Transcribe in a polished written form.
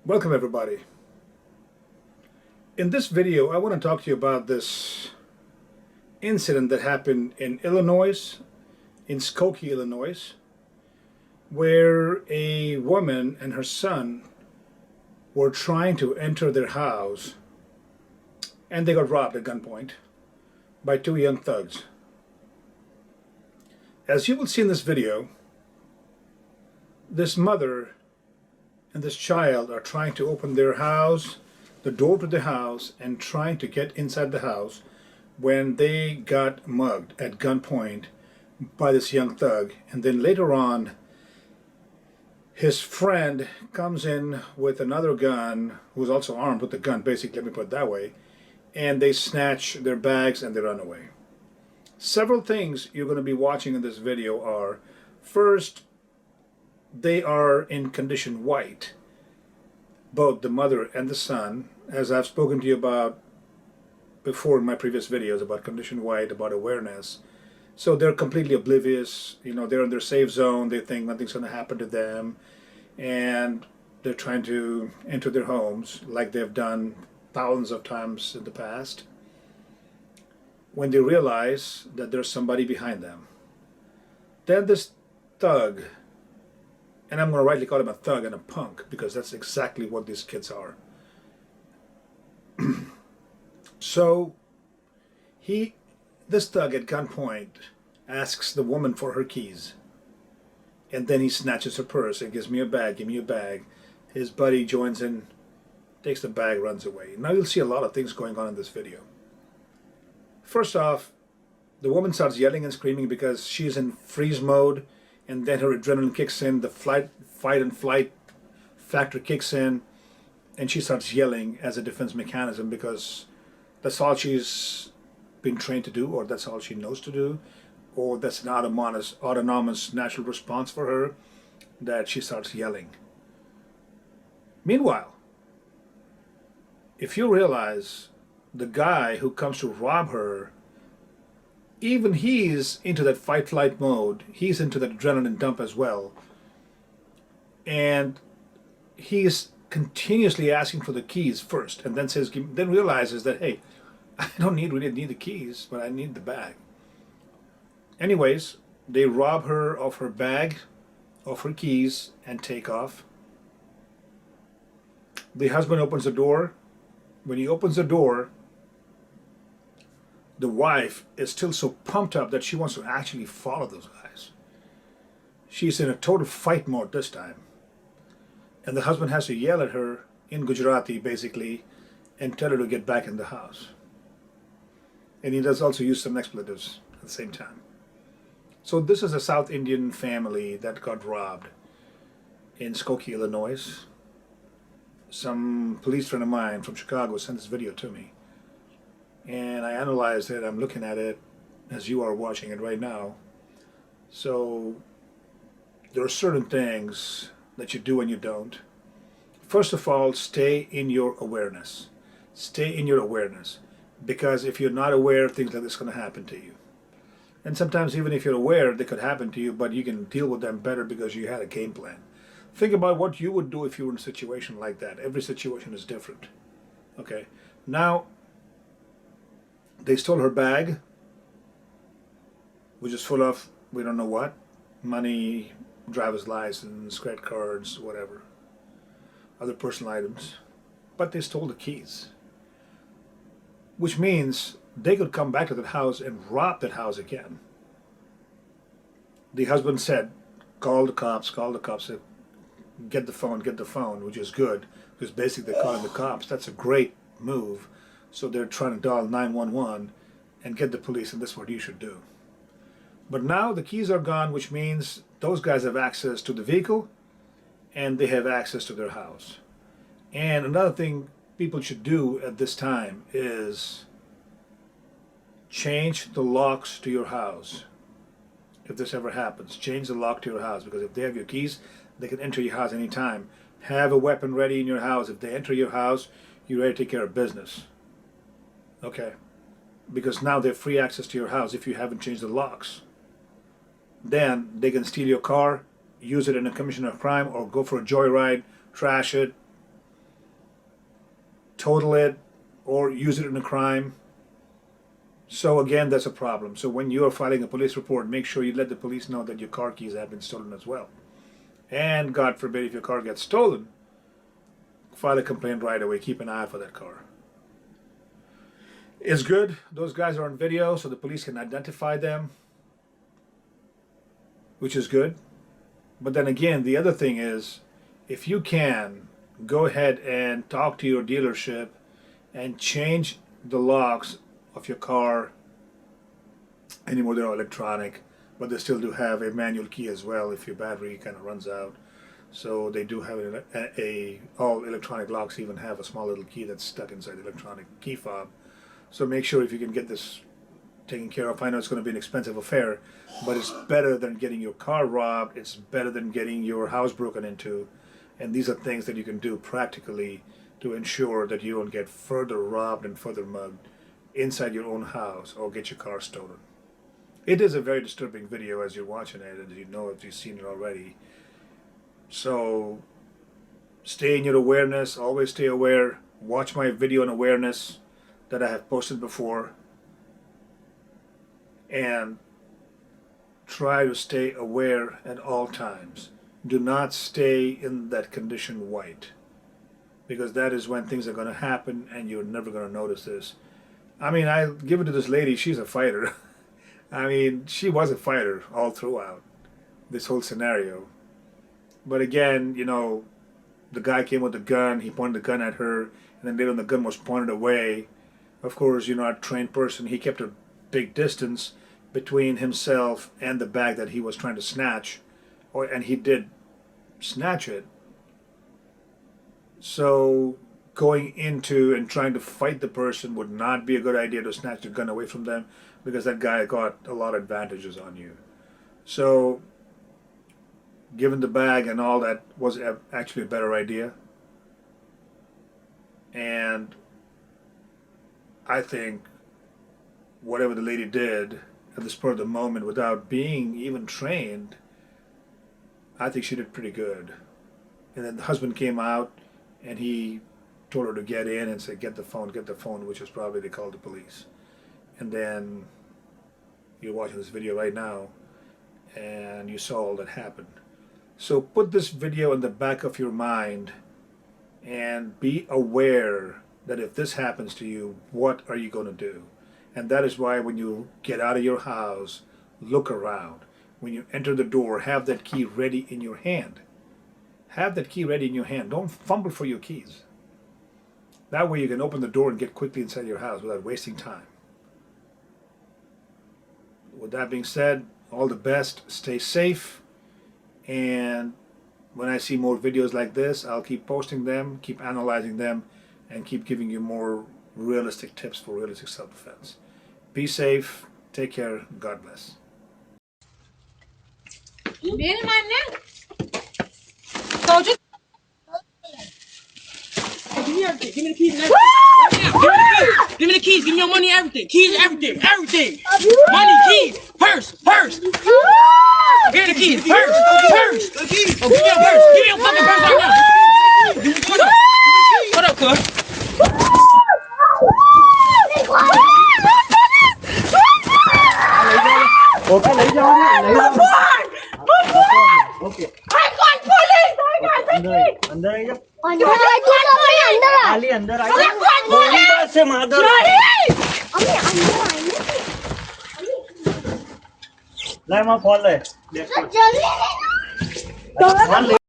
Welcome everybody. In this video I want to talk to you about this incident that happened in Illinois, in Skokie, Illinois, where a woman and her son were trying to enter their house and they got robbed at gunpoint by two young thugs. As you will see in this video, this mother and this child are trying to open their house, the door to the house, and trying to get inside the house when they got mugged at gunpoint by this young thug. And then later on, his friend comes in with another gun, who's also armed with a gun, basically, let me put it that way, and they snatch their bags and they run away. Several things you're going to be watching in this video are, first, they are in condition white, both the mother and the son, as I've spoken to you about before in my previous videos about condition white, about awareness. So they're completely oblivious, they're in their safe zone, they think nothing's going to happen to them, and they're trying to enter their homes like they've done thousands of times in the past, when they realize that there's somebody behind them. Then this thug, and I'm going to rightly call him a thug and a punk, because that's exactly what these kids are. So this thug at gunpoint asks the woman for her keys, and then he snatches her purse and gives me a bag, give me a bag. His buddy joins in, takes the bag, runs away. Now you'll see a lot of things going on in this video. First off, the woman starts yelling and screaming because she's in freeze mode, and then her adrenaline kicks in, the fight and flight factor kicks in, and she starts yelling as a defense mechanism because that's all she's been trained to do, or that's all she knows to do, or that's an autonomous natural response for her, that she starts yelling. Meanwhile, if you realize the guy who comes to rob her, even he's into that fight-flight mode, he's into that adrenaline dump as well, and he's continuously asking for the keys first, and then realizes that, hey, I don't really need the keys, but I need the bag. Anyways, they rob her of her bag, of her keys, and take off. The husband opens the door. When he opens the door, the wife is still so pumped up that she wants to actually follow those guys. She's in a total fight mode this time. And the husband has to yell at her in Gujarati, basically, and tell her to get back in the house. And he does also use some expletives at the same time. So this is a South Indian family that got robbed in Skokie, Illinois. Some police friend of mine from Chicago sent this video to me. And I analyzed it, I'm looking at it as you are watching it right now. So there are certain things that you do and you don't. First of all, stay in your awareness. Stay in your awareness. Because if you're not aware, things like this are going to happen to you. And sometimes even if you're aware, they could happen to you, but you can deal with them better because you had a game plan. Think about what you would do if you were in a situation like that. Every situation is different. Okay. Now, they stole her bag, which is full of, we don't know what, money, driver's license, credit cards, whatever, other personal items. But they stole the keys, which means they could come back to that house and rob that house again. The husband said, call the cops, said, get the phone, which is good, because basically they're calling the cops. That's a great move. So they're trying to dial 911 and get the police, and that's what you should do. But now the keys are gone, which means those guys have access to the vehicle and they have access to their house. And another thing people should do at this time is change the locks to your house. If this ever happens, change the lock to your house, because if they have your keys, they can enter your house anytime. Have a weapon ready in your house. If they enter your house, you're ready to take care of business. Okay, because now they have free access to your house if you haven't changed the locks. Then they can steal your car, use it in a commission of crime, or go for a joyride, trash it, total it, or use it in a crime. So again, that's a problem. So when you are filing a police report, make sure you let the police know that your car keys have been stolen as well. And God forbid, if your car gets stolen, file a complaint right away. Keep an eye out for that car. It's good. Those guys are on video, so the police can identify them, which is good. But then again, the other thing is, if you can, go ahead and talk to your dealership and change the locks of your car. Anymore, they're electronic, but they still do have a manual key as well if your battery kind of runs out. So they do have all electronic locks even have a small little key that's stuck inside the electronic key fob. So make sure if you can get this taken care of. I know it's going to be an expensive affair, but it's better than getting your car robbed. It's better than getting your house broken into. And these are things that you can do practically to ensure that you don't get further robbed and further mugged inside your own house or get your car stolen. It is a very disturbing video as you're watching it, and you know if you've seen it already. So stay in your awareness, always stay aware. Watch my video on awareness that I have posted before, and try to stay aware at all times. Do not stay in that condition white, because that is when things are going to happen and you're never going to notice this. I mean, I give it to this lady, she's a fighter. I mean, she was a fighter all throughout this whole scenario. But again, you know, the guy came with a gun, he pointed the gun at her, and then later on the gun was pointed away. Of course, you're not a trained person. He kept a big distance between himself and the bag that he was trying to snatch, and he did snatch it. So going into and trying to fight the person would not be a good idea, to snatch the gun away from them, because that guy got a lot of advantages on you. So giving the bag and all that was actually a better idea. And I think whatever the lady did at the spur of the moment without being even trained, I think she did pretty good. And then the husband came out and he told her to get in and said, get the phone, which is probably they called the police. And then you're watching this video right now and you saw all that happened. So put this video in the back of your mind and be aware that if this happens to you, what are you going to do? And that is why when you get out of your house, look around. When you enter the door, have that key ready in your hand. Have that key ready in your hand. Don't fumble for your keys. That way you can open the door and get quickly inside your house without wasting time. With that being said, all the best. Stay safe. And when I see more videos like this, I'll keep posting them, keep analyzing them, and keep giving you more realistic tips for realistic self-defense. Be safe. Take care. God bless. Give me my neck. So just give me everything. Give me the keys and everything. Give me the keys. Give me your money, everything. Keys, everything. Everything. Money, keys, purse. Give me the keys. Purse. Oh, give me your purse. Give me your fucking purse right now. What up, cuz? Okay, lấy cho okay. I got police. I got the key. अंदर आई जा अंदर आली अंदर आई जा से मादर ले मैं फोन ले जल्दी